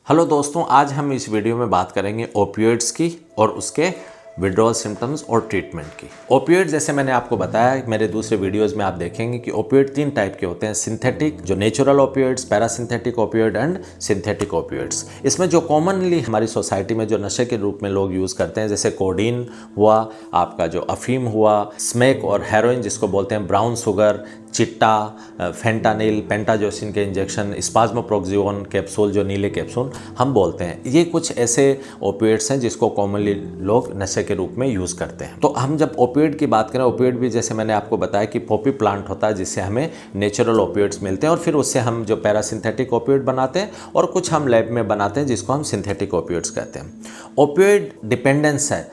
Hello दोस्तों, आज हम इस वीडियो में बात करेंगे ओपियोइड्स की और उसके विड्रॉल सिम्टम्स और ट्रीटमेंट की। ओपियोइड, जैसे मैंने आपको बताया, मेरे दूसरे वीडियोस में आप देखेंगे कि ओपियोइड 3 टाइप के होते हैं: सिंथेटिक, जो natural opioids, parasynthetic opioid and synthetic opioids. इसमें जो कॉमनली हमारी सोसाइटी में जो नशे के रूप में लोग यूज़ करते हैं, जैसे कोडीन हुआ, आपका जो अफीम हुआ, स्मैक और हेरोइन जिसको बोलते हैं, ब्राउन शुगर, चिट्टा, फेंटानिल, पेंटाजोसिन के इंजेक्शन, स्पाज्मोप्रोक्सियोन कैप्सूल जो नीले कैप्सूल हम बोलते हैं, ये कुछ ऐसे ओपियोइड्स हैं जिसको कॉमनली लोग नशे के रूप में यूज़ करते हैं। तो हम जब ओपियोइड की बात करें, ओपियोइड भी जैसे मैंने आपको बताया कि पॉपी प्लांट होता है जिससे हमें नेचुरल ओपियोइड्स मिलते हैं, और फिर उससे हम जो पैरासिंथेटिक ओपियोइड बनाते हैं और कुछ हम लैब में बनाते हैं जिसको हम सिंथेटिक ओपियोइड्स कहते हैं। ओपियोइड डिपेंडेंस है,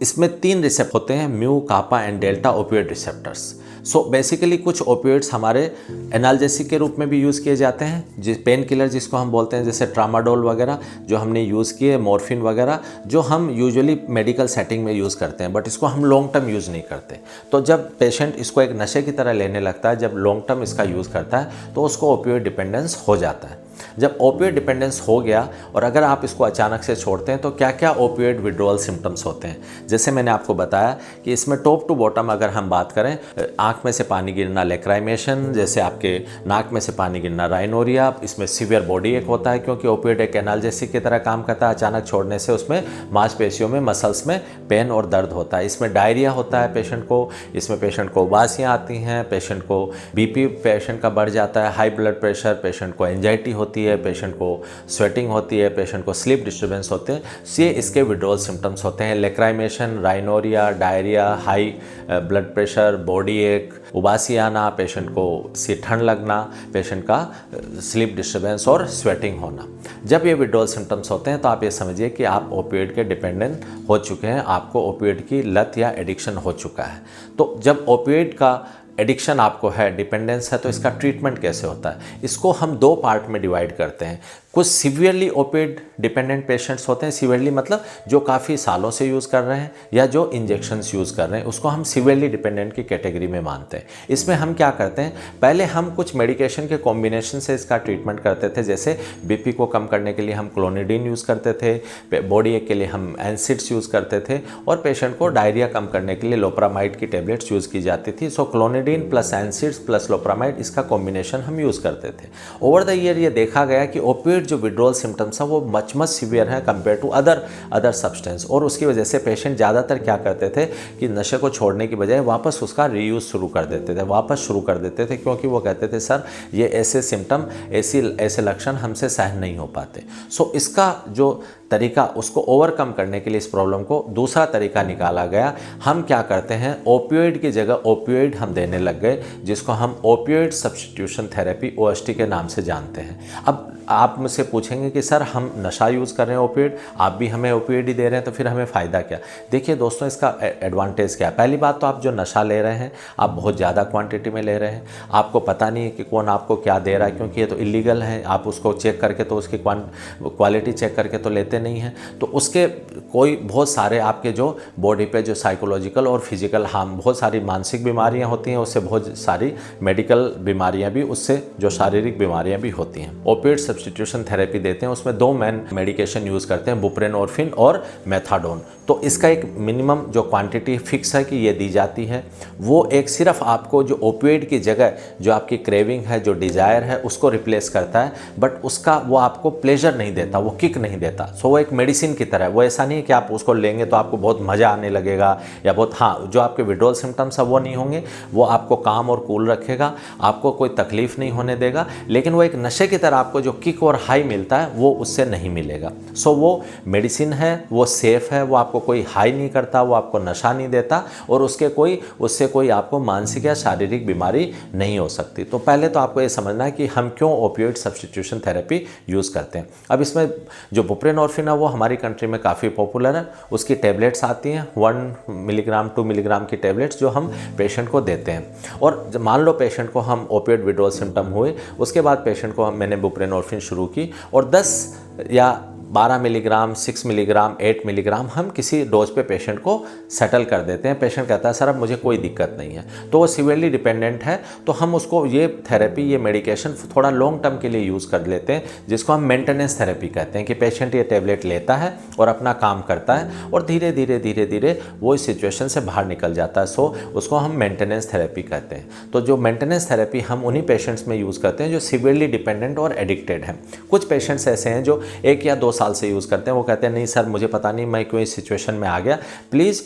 इसमें 3 रिसेप्टर होते हैं: mu, kappa and delta opioid receptors. So basically कुछ ओपियोइड्स हमारे एनाल्जेसिक के रूप में भी यूज़ किए जाते हैं, जिस पेन किलर जिसको हम बोलते हैं, जैसे ट्रामाडोल वगैरह जो हमने यूज़ किए, मॉर्फिन वगैरह जो हम यूजुअली मेडिकल सेटिंग में यूज़ करते हैं, बट इसको हम लॉन्ग टर्म यूज़ नहीं करते। तो जब पेशेंट इसको एक नशे की तरह लेने लगता है, जब लॉन्ग टर्म इसका यूज़ करता है, तो उसको ओपियोइड डिपेंडेंस हो जाता है। जब ओपियोइड डिपेंडेंस हो गया और अगर आप इसको अचानक से छोड़ते हैं, तो क्या क्या ओपियोइड विड्रॉल सिम्टम्स होते हैं। जैसे मैंने आपको बताया कि इसमें टॉप टू बॉटम अगर हम बात करें, आंख में से पानी गिरना लैक्राइमेशन, जैसे आपके नाक में से पानी गिरना राइनोरिया, इसमें सीवियर बॉडी एक होता है क्योंकि ओपियोइड एक एनाल्जेसिक की तरह काम करता है। अचानक छोड़ने से उसमें मांसपेशियों में, मसल्स में पेन और दर्द होता है। इसमें डायरिया होता है पेशेंट को, इसमें पेशेंट को उबासियाँ आती हैं, पेशेंट को बीपी पेशेंट का बढ़ जाता है, हाई ब्लड प्रेशर, पेशेंट को एंजाइटी होती है, पेशेंट को स्वेटिंग होती है, पेशेंट को स्लीप डिस्टर्बेंस होते हैं। ये इसके विड्रॉल सिम्टम्स होते हैं: लैक्राइमेशन, rhinorrhoea, diarrhoea, high blood pressure, body एक, उबासी आना, पेशेंट को सी ठंड लगना, पेशेंट का स्लीप डिस्टर्बेंस और स्वेटिंग होना। जब ये विड्रॉल सिम्टम्स होते हैं तो आप ये समझिए कि आप ओपियोइड के डिपेंडेंट हो चुके हैं, आपको ओपियोइड की लत या एडिक्शन हो चुका है। तो जब ओपियोइड का एडिक्शन आपको है, डिपेंडेंस है, तो इसका ट्रीटमेंट कैसे होता है? इसको हम 2 पार्ट में डिवाइड करते हैं। कुछ सीवियरली ओपियोइड डिपेंडेंट पेशेंट्स होते हैं, सीवियरली मतलब जो काफ़ी सालों से यूज़ कर रहे हैं या जो इंजेक्शंस यूज़ कर रहे हैं, उसको हम सीवियरली डिपेंडेंट की कैटेगरी में मानते हैं। इसमें हम क्या करते हैं, पहले हम कुछ मेडिकेशन के कॉम्बिनेशन से इसका ट्रीटमेंट करते थे। जैसे बीपी को कम करने के लिए हम क्लोनिडीन यूज़ करते थे, बॉडी एक के लिए हम एनसिड्स यूज़ करते थे, और पेशेंट को डायरिया कम करने के लिए लोप्रामाइड की टेबलेट्स यूज़ की जाती थी। So clonidine plus NSAIDs plus loperamide, इसका कॉम्बिनेशन हम यूज़ करते थे। ओवर द ईयर ये देखा गया कि ओपियोइड जो विड्रॉल सिम्टम्स है वो मच सीवियर है कंपेयर टू अदर सब्सटेंस, और उसकी वजह से पेशेंट ज़्यादातर क्या करते थे कि नशे को छोड़ने की बजाय वापस उसका रीयूज़ शुरू कर देते थे, वापस शुरू कर देते थे, क्योंकि वो कहते थे सर ये ऐसे सिम्टम, ऐसे लक्षण हमसे सहन नहीं हो पाते। सो इसका जो तरीका, उसको ओवरकम करने के लिए, इस प्रॉब्लम को दूसरा तरीका निकाला गया। हम क्या करते हैं, ओपियोइड की जगह ओपियोइड हम देने लग गए, जिसको हम ओपियोइड सब्स्टिट्यूशन थेरेपी, OST के नाम से जानते हैं। अब आप मुझसे पूछेंगे कि सर हम नशा यूज़ कर रहे हैं ओपियोइड, आप भी हमें ओपियोइड ही दे रहे हैं, तो फिर हमें फ़ायदा क्या? देखिए दोस्तों, इसका एडवांटेज क्या है? पहली बात तो आप जो नशा ले रहे हैं, आप बहुत ज़्यादा क्वांटिटी में ले रहे हैं, आपको पता नहीं है कि कौन आपको क्या दे रहा है, क्योंकि ये तो इलीगल है। आप उसको चेक करके तो उसकी क्वालिटी चेक करके तो लेते नहीं हैं, तो उसके कोई बहुत सारे आपके जो बॉडी पे जो साइकोलॉजिकल और फिजिकल हार्म, बहुत सारी मानसिक बीमारियां होती हैं, उससे बहुत सारी मेडिकल बीमारियां भी, उससे जो शारीरिक बीमारियां भी होती हैं। ओपियोइड सब्स्टिट्यूशन थेरेपी देते हैं, उसमें 2 मेन मेडिकेशन यूज़ करते हैं, बुप्रेनोर्फिन और मेथाडोन। तो इसका एक मिनिमम जो क्वांटिटी फिक्स है कि ये दी जाती है, वो एक सिर्फ आपको जो ओपियोइड की जगह जो आपकी क्रेविंग है, जो डिज़ायर है, उसको रिप्लेस करता है, बट उसका वो आपको प्लेजर नहीं देता, वो किक नहीं देता। सो वो एक मेडिसिन की तरह है। वो ऐसा नहीं है कि आप उसको लेंगे तो आपको बहुत मज़ा आने लगेगा या बहुत, हाँ, जो आपके विड्रॉल सिम्टम्स है वो नहीं होंगे, वो आपको काम और कूल रखेगा, आपको कोई तकलीफ नहीं होने देगा, लेकिन वो एक नशे की तरह आपको जो किक और हाई मिलता है वो उससे नहीं मिलेगा। सो वो मेडिसिन है, वो सेफ़ है, वो आपको कोई हाई नहीं करता, वो आपको नशा नहीं देता, और उससे कोई आपको मानसिक या शारीरिक बीमारी नहीं हो सकती। तो पहले तो आपको ये समझना है कि हम क्यों ओपियोइड सब्स्टिट्यूशन थेरेपी यूज़ करते हैं। अब इसमें जो बुप्रेनोर्फिन है वो हमारी कंट्री में काफ़ी पॉपुलर है। उसकी टेबलेट्स आती हैं 1 मिलीग्राम 2 मिलीग्राम की टेबलेट्स, जो हम पेशेंट को देते हैं। और मान लो पेशेंट को हम ओपियोइड विड्रॉल सिम्टम हुए, उसके बाद पेशेंट को मैंने बुप्रेनोर्फिन शुरू की, और 10 या 12 मिलीग्राम, 6 मिलीग्राम, 8 मिलीग्राम हम किसी डोज पे पेशेंट को सेटल कर देते हैं। पेशेंट कहता है सर अब मुझे कोई दिक्कत नहीं है, तो वो सीवियरली डिपेंडेंट है, तो हम उसको ये थेरेपी, ये मेडिकेशन थोड़ा लॉन्ग टर्म के लिए यूज़ कर लेते हैं, जिसको हम मेंटेनेंस थेरेपी कहते हैं कि पेशेंट ये टेबलेट लेता है और अपना काम करता है और धीरे धीरे वो इस सिचुएशन से बाहर निकल जाता है। सो उसको हम मेंटेनेंस थेरेपी कहते हैं। तो जो मेंटेनेंस थेरेपी हम उन्हीं पेशेंट्स में यूज़ करते हैं जो सीवियरली डिपेंडेंट और एडिक्टेड हैं। कुछ पेशेंट्स ऐसे हैं जो 1 या 2 साल से यूज़ करते हैं, वो कहते हैं नहीं सर मुझे पता नहीं मैं क्यों इस सिचुएशन में आ गया, प्लीज़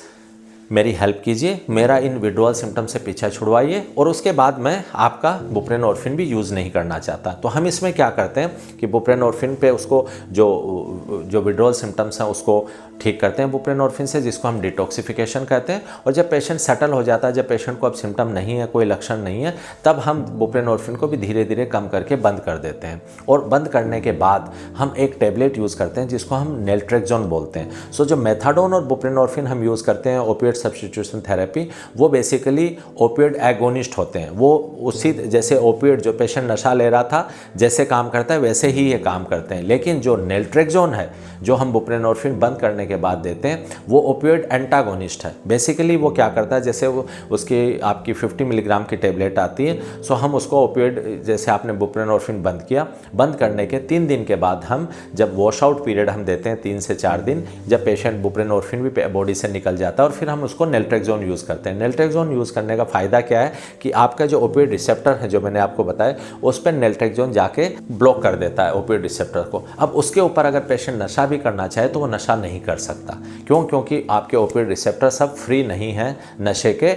मेरी हेल्प कीजिए, मेरा इन विड्रॉल सिम्टम से पीछा छुड़वाइए और उसके बाद मैं आपका बुप्रेनोर्फिन भी यूज़ नहीं करना चाहता। तो हम इसमें क्या करते हैं कि बुप्रेनोर्फिन पे उसको जो विड्रॉल सिम्टम्स हैं उसको ठीक करते हैं बुप्रेनोर्फिन से, जिसको हम डिटॉक्सिफिकेशन कहते हैं। और जब पेशेंट सेटल हो जाता है, जब पेशेंट को अब सिम्टम नहीं है, कोई लक्षण नहीं है, तब हम बुप्रेनोर्फिन को भी धीरे धीरे कम करके बंद कर देते हैं। और बंद करने के बाद हम एक टेबलेट यूज़ करते हैं जिसको हम नेल्ट्रेक्सोन बोलते हैं। सो जो मेथाडोन और बुप्रेनोर्फिन हम यूज़ करते हैं ओपिएट सब्स्टिट्यूशन थेरेपी, वो बेसिकली ओपिएट एगोनिस्ट होते हैं। वो उसी जैसे ओपिएट जो पेशेंट नशा ले रहा था जैसे काम करता है वैसे ही ये काम करते हैं। लेकिन जो नेल्ट्रेक्सोन है जो हम बुप्रेनोर्फिन बंद करने के बाद देते हैं, वो ओपिएट एंटागोनिस्ट है। बेसिकली वो क्या करता है, जैसे वो उसकी आपकी 50 मिलीग्राम की टेबलेट आती है, सो हम उसको ओपिएट, जैसे आपने बुप्रेनोर्फिन बंद किया, बंद करने के 3 दिन के बाद हम जब वॉश आउट पीरियड हम देते हैं 3 से 4 दिन, जब पेशेंट बुप्रेनोर्फिन भी बॉडी से निकल जाता है, और फिर हम उसको नेल्ट्रेक्सोन यूज़ करते हैं। नेल्ट्रेक्सोन यूज़ करने का फ़ायदा क्या है कि आपका जो ओपिएट रिसेप्टर है जो मैंने आपको बताया, उस पर नेल्ट्रेक्सोन जाके ब्लॉक कर देता है ओपिएट रिसेप्टर को। अब उसके ऊपर अगर पेशेंट नशा भी करना चाहे तो वो नशा नहीं कर सकता। क्यों? क्योंकि आपके ओपिएट रिसेप्टर सब फ्री नहीं हैं नशे के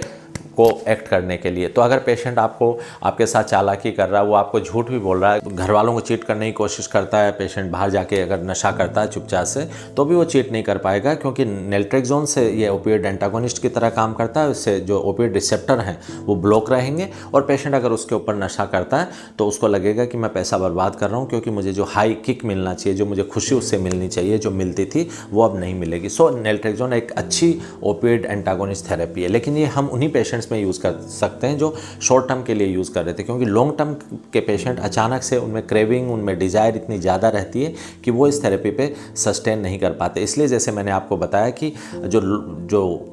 को एक्ट करने के लिए। तो अगर पेशेंट आपके साथ चालाकी कर रहा है, वो आपको झूठ भी बोल रहा है, घर वालों को चीट करने की कोशिश करता है, पेशेंट बाहर जाके अगर नशा करता है चुपचाप से, तो भी वो चीट नहीं कर पाएगा, क्योंकि नेल्ट्रेक्सोन से ये ओपिएट एंटागोनिस्ट की तरह काम करता है। उससे जो ओपिएट रिसेप्टर हैं वो ब्लॉक रहेंगे, और पेशेंट अगर उसके ऊपर नशा करता है तो उसको लगेगा कि मैं पैसा बर्बाद कर रहा हूँ, क्योंकि मुझे जो हाई किक मिलना चाहिए, जो मुझे खुशी उससे मिलनी चाहिए, जो मिलती थी, वो अब नहीं मिलेगी। सो नेल्ट्रेक्सोन एक अच्छी ओपिएट एंटागोनिस्ट थेरेपी है, लेकिन ये हम उन्हीं पेशेंट्स में यूज़ कर सकते हैं जो शॉर्ट टर्म के लिए यूज़ कर रहे थे, क्योंकि लॉन्ग टर्म के पेशेंट अचानक से उनमें क्रेविंग, उनमें डिज़ायर इतनी ज़्यादा रहती है कि वो इस थेरेपी पे सस्टेन नहीं कर पाते। इसलिए जैसे मैंने आपको बताया कि जो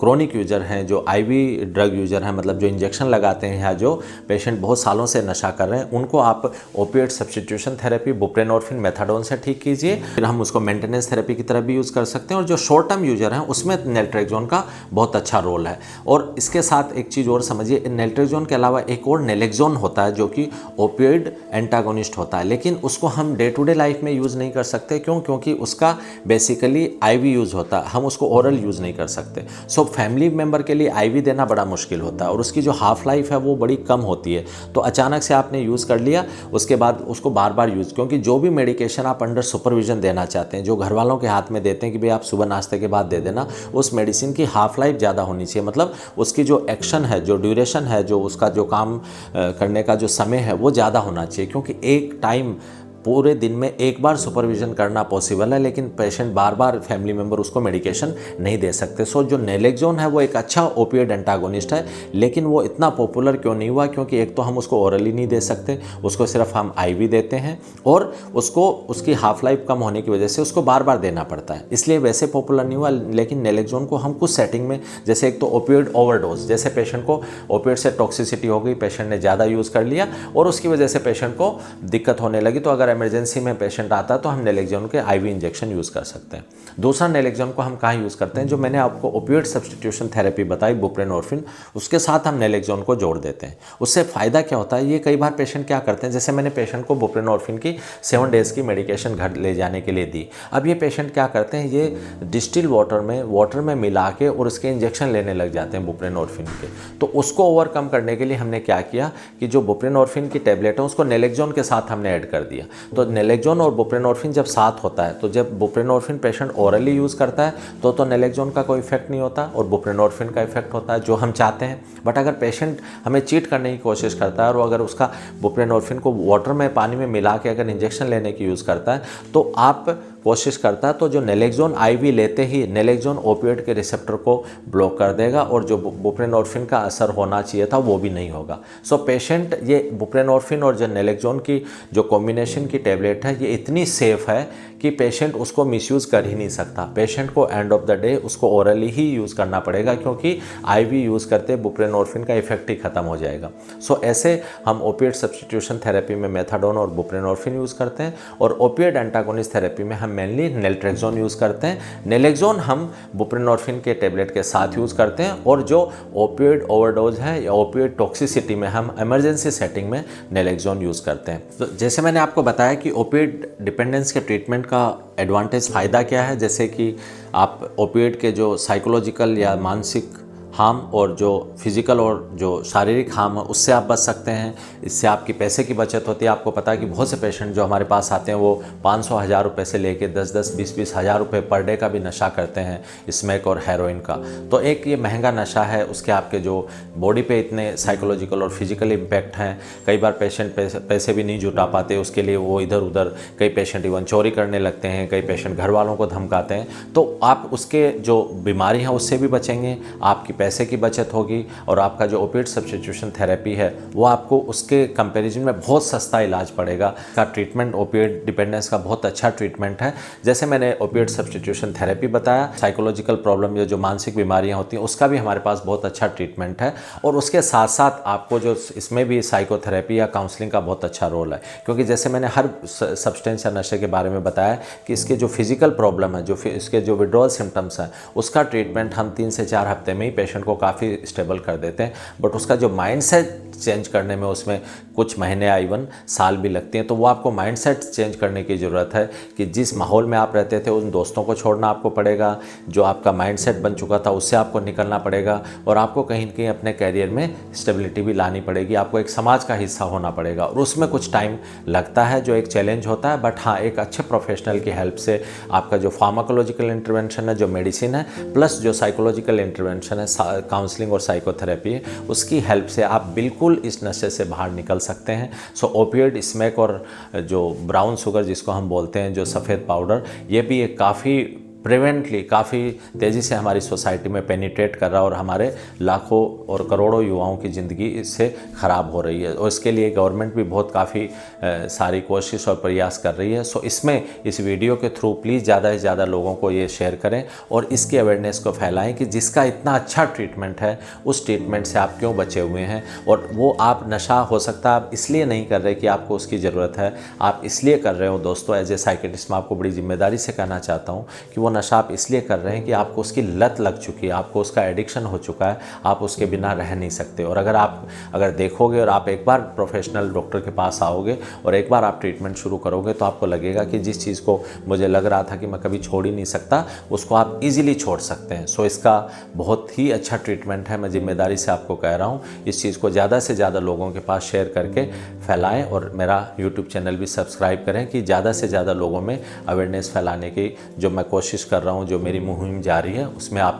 क्रोनिक यूज़र हैं, जो आईवी ड्रग यूज़र हैं, मतलब जो इंजेक्शन लगाते हैं, या जो पेशेंट बहुत सालों से नशा कर रहे हैं, उनको आप ओपिएट सब्स्टिट्यूशन थेरेपी बुप्रेनोर्फिन मेथाडोन से ठीक कीजिए। फिर हम उसको मेंटेनेंस थेरेपी की तरह भी यूज़ कर सकते हैं। और जो शॉर्ट टर्म यूज़र हैं उसमें नेल्ट्रेक्सोन का बहुत अच्छा रोल है। और इसके साथ एक चीज़ और समझिए, नेल्ट्रेक्सोन के अलावा एक और नेलेक्सोन होता है जो कि ओपिएट एंटागोनिस्ट होता है, लेकिन उसको हम डे टू डे लाइफ में यूज़ नहीं कर सकते। क्यों? क्योंकि उसका बेसिकली आईवी यूज़ होता है, हम उसको ओरल यूज़ नहीं कर सकते। सो फैमिली मेम्बर के लिए आईवी देना बड़ा मुश्किल होता है, और उसकी जो हाफ लाइफ है वो बड़ी कम होती है। तो अचानक से आपने यूज़ कर लिया, उसके बाद उसको बार बार यूज़, क्योंकि जो भी मेडिकेशन आप अंडर सुपरविजन देना चाहते हैं, जो घर वालों के हाथ में देते हैं कि भाई आप सुबह नाश्ते के बाद दे देना, उस मेडिसिन की हाफ लाइफ ज़्यादा होनी चाहिए। मतलब उसकी जो एक्शन है, जो ड्यूरेशन है, जो उसका जो काम करने का जो समय है, वो ज़्यादा होना चाहिए। क्योंकि एक टाइम पूरे दिन में एक बार सुपरविजन करना पॉसिबल है, लेकिन पेशेंट बार बार फैमिली मेम्बर उसको मेडिकेशन नहीं दे सकते। सो जो नेलेक्सोन है वो एक अच्छा ओपिएट एंटागोनिस्ट है, लेकिन वो इतना पॉपुलर क्यों नहीं हुआ? क्योंकि एक तो हम उसको ओरली नहीं दे सकते, उसको सिर्फ हम आईवी देते हैं, और उसको उसकी हाफ लाइफ कम होने की वजह से उसको बार बार देना पड़ता है, इसलिए वैसे पॉपुलर नहीं हुआ। लेकिन नेलेक्सोन को हम कुछ सेटिंग में, जैसे एक तो ओपिएट ओवरडोज, जैसे पेशेंट को ओपिएट से टॉक्सिसिटी हो गई, पेशेंट ने ज़्यादा यूज़ कर लिया और उसकी वजह से पेशेंट को दिक्कत होने लगी, तो अगर इमरजेंसी में पेशेंट आता है तो हम नेलेक्सोन के आईवी इंजेक्शन यूज़ कर सकते हैं। दूसरा, नेलेक्सोन को हम कहाँ यूज़ करते हैं? जो मैंने आपको ओपिएट सब्स्टिट्यूशन थेरेपी बताई बुप्रेनोर्फिन, उसके साथ हम नेलेक्सोन को जोड़ देते हैं। उससे फ़ायदा क्या होता है? ये कई बार पेशेंट क्या करते हैं, जैसे मैंने पेशेंट को बुप्रेनोर्फिन की 7 डेज़ की मेडिकेशन घर ले जाने के लिए दी। अब ये पेशेंट क्या करते हैं, ये डिस्टिल वाटर में मिला के और उसके इंजेक्शन लेने लग जाते हैं बुप्रेनोर्फिन के। तो उसको ओवरकम करने के लिए हमने क्या किया कि जो बुप्रेनोर्फिन की टेबलेट है उसको नेलेक्सोन के साथ हमने ऐड कर दिया। तो नेलेक्सोन और बुप्रेनोर्फिन जब साथ होता है, तो जब बुप्रेनोर्फिन पेशेंट ओरली यूज़ करता है तो नेलेक्सोन का कोई इफेक्ट नहीं होता और बुप्रेनोर्फिन का इफेक्ट होता है, जो हम चाहते हैं। बट अगर पेशेंट हमें चीट करने की कोशिश करता है और अगर उसका बुप्रेनोर्फिन को वाटर में, पानी में मिला के अगर इंजेक्शन लेने की यूज़ करता है, तो आप कोशिश करता है, तो जो नेलेक्सोन आईवी लेते ही नेलेक्सोन ओपिएट के रिसेप्टर को ब्लॉक कर देगा, और जो बुप्रेनोर्फिन का असर होना चाहिए था वो भी नहीं होगा। सो पेशेंट, ये बुप्रेनोर्फिन और जो नेलेक्सोन की जो कॉम्बिनेशन की टेबलेट है, ये इतनी सेफ़ है कि पेशेंट उसको मिसयूज़ कर ही नहीं सकता। पेशेंट को एंड ऑफ द डे उसको ओरली ही यूज़ करना पड़ेगा, क्योंकि आईवी यूज़ करते बुप्रेनोर्फिन का इफेक्ट ही खत्म हो जाएगा। सो ऐसे हम ओपिएट सब्स्टिट्यूशन थेरेपी में मेथाडोन और बुप्रेनोर्फिन यूज़ करते हैं, और ओपिएट एंटागोनिस्ट थेरेपी में हम मेनली नेल्ट्रेक्सोन यूज़ करते हैं। नेलेक्सोन हम बुप्रेनोर्फिन के टेबलेट के साथ यूज़ करते हैं, और जो ओपिएट ओवरडोज है या ओपिएट टॉक्सिसिटी में हम इमरजेंसी सेटिंग में नेलेक्सोन यूज़ करते हैं। तो जैसे मैंने आपको बताया कि ओपिएट डिपेंडेंस के ट्रीटमेंट का एडवांटेज फ़ायदा क्या है, जैसे कि आप ओपिएट के जो साइकोलॉजिकल या मानसिक हार्म और जो फिज़िकल और जो शारीरिक हार्म है उससे आप बच सकते हैं। इससे आपकी पैसे की बचत होती है। आपको पता है कि बहुत से पेशेंट जो हमारे पास आते हैं वो 500-1000 रुपये से लेके 10-10, 20-20 हज़ार रुपये पर डे का भी नशा करते हैं, स्मैक और हेरोइन का। तो एक ये महंगा नशा है, उसके आपके जो बॉडी पे इतने साइकोलॉजिकल और फिजिकल इम्पैक्ट हैं। कई बार पेशेंट पैसे भी नहीं जुटा पाते, उसके लिए वो इधर उधर, कई पेशेंट इवन चोरी करने लगते हैं, कई पेशेंट घर वालों को धमकाते हैं। तो आप उसके जो बीमारी है उससे भी बचेंगे, आपकी पैसे की बचत होगी, और आपका जो ओपिएट सब्स्टिट्यूशन थेरेपी है वो आपको उसके कंपैरिजन में बहुत सस्ता इलाज पड़ेगा। का ट्रीटमेंट ओपिएट डिपेंडेंस का बहुत अच्छा ट्रीटमेंट है। जैसे मैंने ओपिएट सब्स्टिट्यूशन थेरेपी बताया, साइकोलॉजिकल प्रॉब्लम या जो मानसिक बीमारियां होती हैं उसका भी हमारे पास बहुत अच्छा ट्रीटमेंट है। और उसके साथ साथ आपको जो इसमें भी साइकोथेरेपी या काउंसलिंग का बहुत अच्छा रोल है, क्योंकि जैसे मैंने हर सब्सटेंस या नशे के बारे में बताया कि इसके जो फिजिकल प्रॉब्लम है, जो इसके जो विड्रॉल सिम्टम्स हैं, उसका ट्रीटमेंट हम 3 से 4 हफ्ते में ही पेशेंट को काफ़ी स्टेबल कर देते हैं। बट उसका जो माइंडसेट चेंज करने में उसमें कुछ महीने या इवन साल भी लगते हैं। तो वो आपको माइंडसेट चेंज करने की ज़रूरत है कि जिस माहौल में आप रहते थे उन दोस्तों को छोड़ना आपको पड़ेगा, जो आपका माइंडसेट बन चुका था उससे आपको निकलना पड़ेगा, और आपको कहीं न कहीं अपने कैरियर में स्टेबिलिटी भी लानी पड़ेगी। आपको एक समाज का हिस्सा होना पड़ेगा, और उसमें कुछ टाइम लगता है, जो एक चैलेंज होता है। बट हाँ, एक अच्छे प्रोफेशनल की हेल्प से आपका जो फार्माकोलॉजिकल इंटरवेंशन है, जो मेडिसिन है, प्लस जो साइकोलॉजिकल इंटरवेंशन है, काउंसलिंग और साइकोथेरेपी है, उसकी हेल्प से आप बिल्कुल इस नशे से बाहर निकल सकते हैं। सो ओपिएट, स्मैक और जो ब्राउन शुगर जिसको हम बोलते हैं, जो सफ़ेद पाउडर, ये भी एक काफ़ी प्रिवेंटली काफ़ी तेज़ी से हमारी सोसाइटी में पेनिट्रेट कर रहा है, और हमारे लाखों और करोड़ों युवाओं की ज़िंदगी इससे ख़राब हो रही है। और इसके लिए गवर्नमेंट भी बहुत काफ़ी सारी कोशिश और प्रयास कर रही है। सो इसमें इस वीडियो के थ्रू प्लीज़ ज़्यादा से ज़्यादा लोगों को ये शेयर करें और इसकी अवेयरनेस को फैलाएं कि जिसका इतना अच्छा ट्रीटमेंट है उस ट्रीटमेंट से आप क्यों बचे हुए हैं। और वो आप नशा हो सकता है आप इसलिए नहीं कर रहे कि आपको उसकी ज़रूरत है, आप इसलिए कर रहे हो। दोस्तों, एज ए साइकेट्रिस्ट मैं आपको बड़ी जिम्मेदारी से कहना चाहता हूँ कि वो नशा आप इसलिए कर रहे हैं कि आपको उसकी लत लग चुकी है, आपको उसका एडिक्शन हो चुका है, आप उसके बिना रह नहीं सकते। और अगर देखोगे और आप एक बार प्रोफेशनल डॉक्टर के पास आओगे और एक बार आप ट्रीटमेंट शुरू करोगे तो आपको लगेगा कि जिस चीज़ को मुझे लग रहा था कि मैं कभी छोड़ ही नहीं सकता, उसको आप इजीली छोड़ सकते हैं। सो इसका बहुत ही अच्छा ट्रीटमेंट है, मैं जिम्मेदारी से आपको कह रहा हूँ। इस चीज़ को ज़्यादा से ज़्यादा लोगों के पास शेयर करके फैलाएं, और मेरा यूट्यूब चैनल भी सब्सक्राइब करें कि ज़्यादा से ज़्यादा लोगों में अवेयरनेस फैलाने की जो मैं कोशिश कर रहा हूँ, जो मेरी मुहिम जारी है, उसमें आप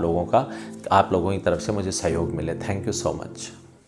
लोगों की तरफ से मुझे सहयोग मिले। Thank you so much.